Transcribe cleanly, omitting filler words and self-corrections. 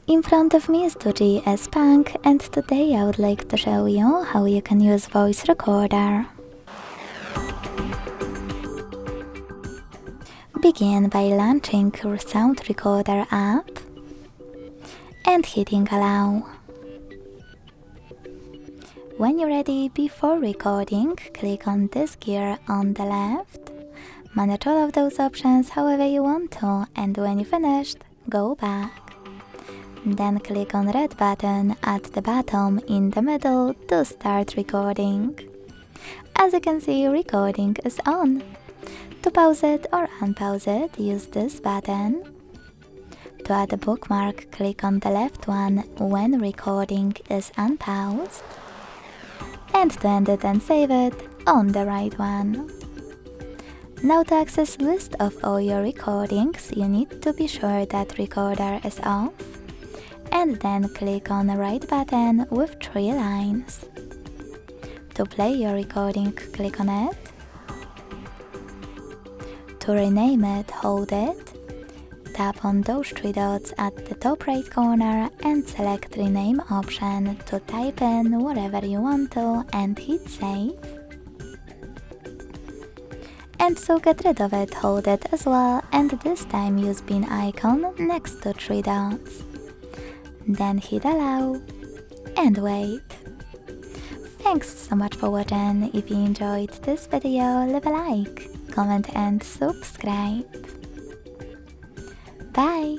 In front of me is Doogee S Punk, and today I would like to show you how you can use voice recorder. Begin by launching your sound recorder app and hitting allow. When you're ready, before recording, click on this gear on the left. Manage all of those options however you want to, and when you're finished, go back. Then click on red button at the bottom in the middle to start recording. As you can see, recording is on. To pause it or unpause it, use this button. To add a bookmark, click on the left one when recording is unpaused. And to end it and save it, on the right one. Now to access list of all your recordings, you need to be sure that recorder is off. And then click on the right button with 3 lines. To play your recording, click on it. To rename it, hold it. Tap on those 3 dots at the top right corner and select rename option to type in whatever you want to and hit save. And to get rid of it, hold it as well, and this time use bin icon next to 3 dots. Then hit allow and wait. Thanks so much for watching. If you enjoyed this video, leave a like, comment and subscribe. Bye!